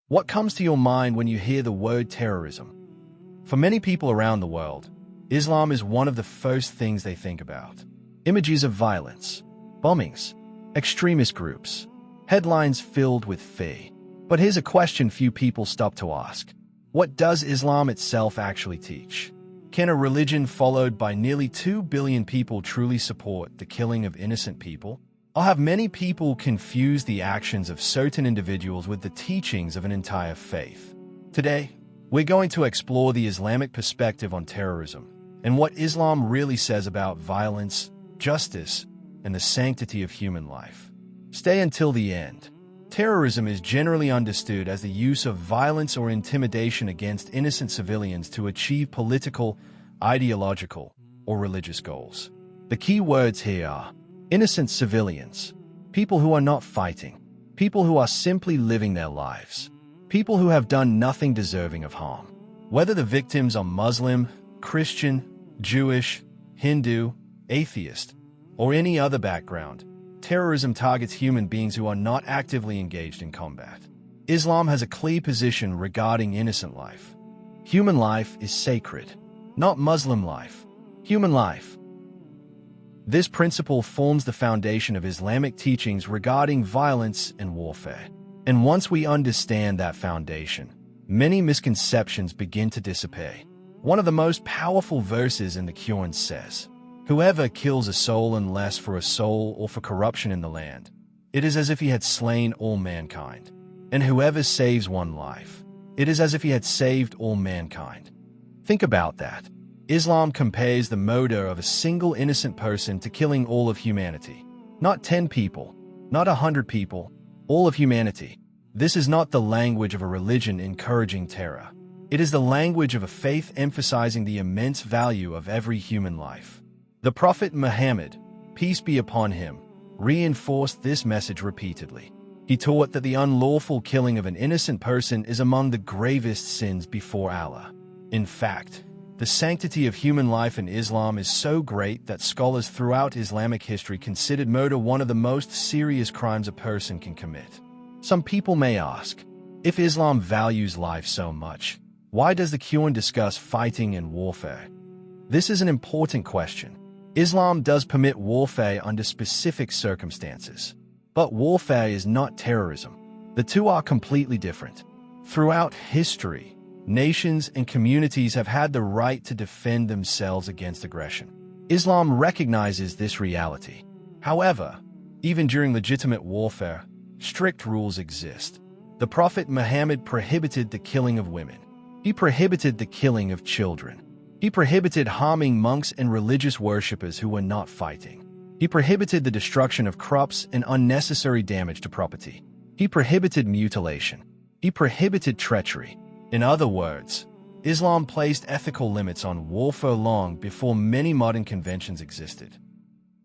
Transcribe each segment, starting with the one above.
What comes to your mind when you hear the word terrorism? For many people around the world, Islam is one of the first things they think about. Images of violence, bombings, extremist groups, headlines filled with fear. But here's a question few people stop to ask. What does Islam itself actually teach? Can a religion followed by nearly 2 billion people truly support the killing of innocent people? Or have many people confused the actions of certain individuals with the teachings of an entire faith? Today, we're going to explore the Islamic perspective on terrorism and what Islam really says about violence, justice, and the sanctity of human life. Stay until the end. Terrorism is generally understood as the use of violence or intimidation against innocent civilians to achieve political, ideological, or religious goals. The key words here are innocent civilians, people who are not fighting, people who are simply living their lives, people who have done nothing deserving of harm. Whether the victims are Muslim, Christian, Jewish, Hindu, atheist, or any other background, terrorism targets human beings who are not actively engaged in combat. Islam has a clear position regarding innocent life. Human life is sacred, not Muslim life. Human life. This principle forms the foundation of Islamic teachings regarding violence and warfare. And once we understand that foundation, many misconceptions begin to disappear. One of the most powerful verses in the Qur'an says, "Whoever kills a soul unless for a soul or for corruption in the land, it is as if he had slain all mankind. And whoever saves one life, it is as if he had saved all mankind." Think about that. Islam compares the murder of a single innocent person to killing all of humanity. Not 10 people, not 100 people, all of humanity. This is not the language of a religion encouraging terror. It is the language of a faith emphasizing the immense value of every human life. The Prophet Muhammad, peace be upon him, reinforced this message repeatedly. He taught that the unlawful killing of an innocent person is among the gravest sins before Allah. In fact, the sanctity of human life in Islam is so great that scholars throughout Islamic history considered murder one of the most serious crimes a person can commit. Some people may ask, if Islam values life so much, why does the Qur'an discuss fighting and warfare? This is an important question. Islam does permit warfare under specific circumstances, but warfare is not terrorism. The two are completely different. Throughout history, nations and communities have had the right to defend themselves against aggression. Islam recognizes this reality. However, even during legitimate warfare, strict rules exist. The Prophet Muhammad prohibited the killing of women. He prohibited the killing of children. He prohibited harming monks and religious worshippers who were not fighting. He prohibited the destruction of crops and unnecessary damage to property. He prohibited mutilation. He prohibited treachery. In other words, Islam placed ethical limits on warfare long before many modern conventions existed.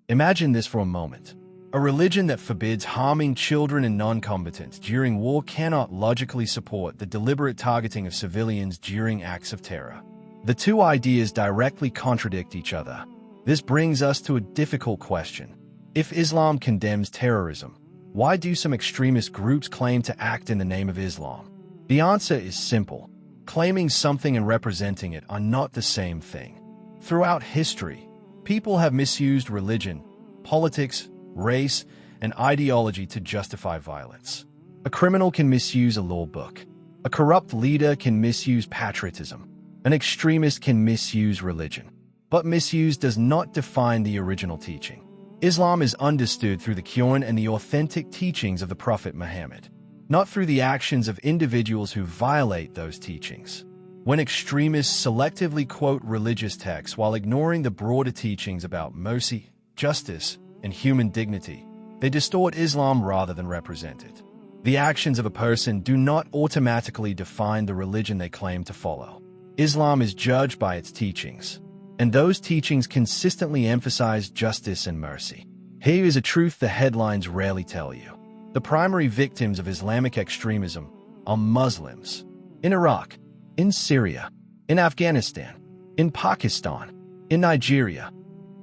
Imagine this for a moment. A religion that forbids harming children and non-combatants during war cannot logically support the deliberate targeting of civilians during acts of terror. The two ideas directly contradict each other. This brings us to a difficult question. If Islam condemns terrorism, why do some extremist groups claim to act in the name of Islam? The answer is simple. Claiming something and representing it are not the same thing. Throughout history, people have misused religion, politics, race, and ideology to justify violence. A criminal can misuse a law book. A corrupt leader can misuse patriotism. An extremist can misuse religion. But misuse does not define the original teaching. Islam is understood through the Qur'an and the authentic teachings of the Prophet Muhammad, not through the actions of individuals who violate those teachings. When extremists selectively quote religious texts while ignoring the broader teachings about mercy, justice, and human dignity, they distort Islam rather than represent it. The actions of a person do not automatically define the religion they claim to follow. Islam is judged by its teachings, and those teachings consistently emphasize justice and mercy. Here is a truth the headlines rarely tell you. The primary victims of Islamic extremism are Muslims. In Iraq, in Syria, in Afghanistan, in Pakistan, in Nigeria,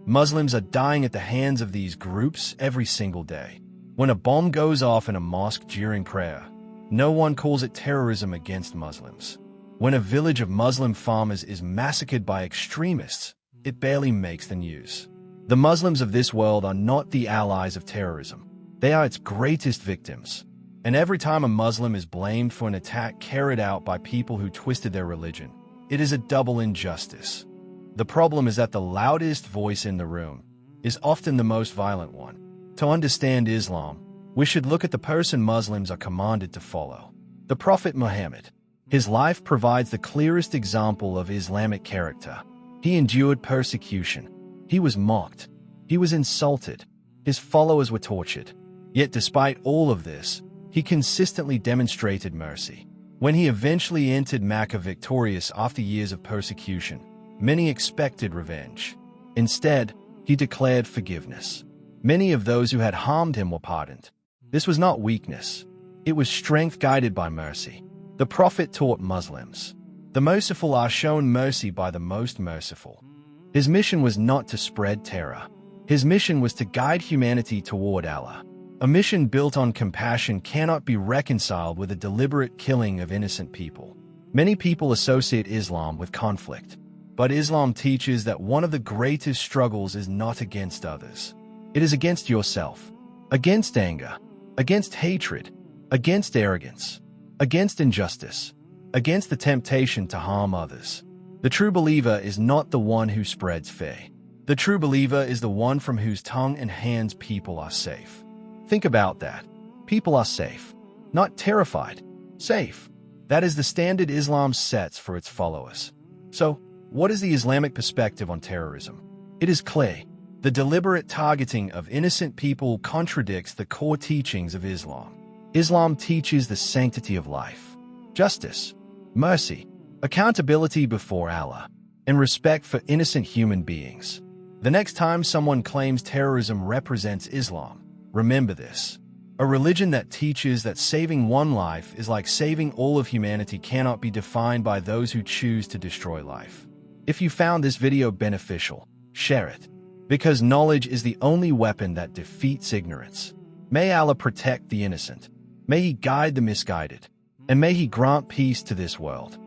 Muslims are dying at the hands of these groups every single day. When a bomb goes off in a mosque during prayer, No one calls it terrorism against Muslims. When a village of Muslim farmers is massacred by extremists, it barely makes the news. The Muslims of this world are not the allies of terrorism. They are its greatest victims. And every time a Muslim is blamed for an attack carried out by people who twisted their religion, it is a double injustice. The problem is that the loudest voice in the room is often the most violent one. To understand Islam, we should look at the person Muslims are commanded to follow. The Prophet Muhammad. His life provides the clearest example of Islamic character. He endured persecution. He was mocked. He was insulted. His followers were tortured. Yet despite all of this, he consistently demonstrated mercy. When he eventually entered Mecca victorious after years of persecution, many expected revenge. Instead, he declared forgiveness. Many of those who had harmed him were pardoned. This was not weakness. It was strength guided by mercy. The Prophet taught Muslims, "The merciful are shown mercy by the most merciful." His mission was not to spread terror. His mission was to guide humanity toward Allah. A mission built on compassion cannot be reconciled with a deliberate killing of innocent people. Many people associate Islam with conflict, but Islam teaches that one of the greatest struggles is not against others. It is against yourself, against anger, against hatred, against arrogance, against injustice, against the temptation to harm others. The true believer is not the one who spreads fear. The true believer is the one from whose tongue and hands people are safe. Think about that. People are safe, not terrified. Safe. That is the standard Islam sets for its followers. So, what is the Islamic perspective on terrorism? It is clear. The deliberate targeting of innocent people contradicts the core teachings of Islam. Islam teaches the sanctity of life, justice, mercy, accountability before Allah, and respect for innocent human beings. The next time someone claims terrorism represents Islam, remember this. A religion that teaches that saving one life is like saving all of humanity cannot be defined by those who choose to destroy life. If you found this video beneficial, share it, because knowledge is the only weapon that defeats ignorance. May Allah protect the innocent. May He guide the misguided. And may He grant peace to this world.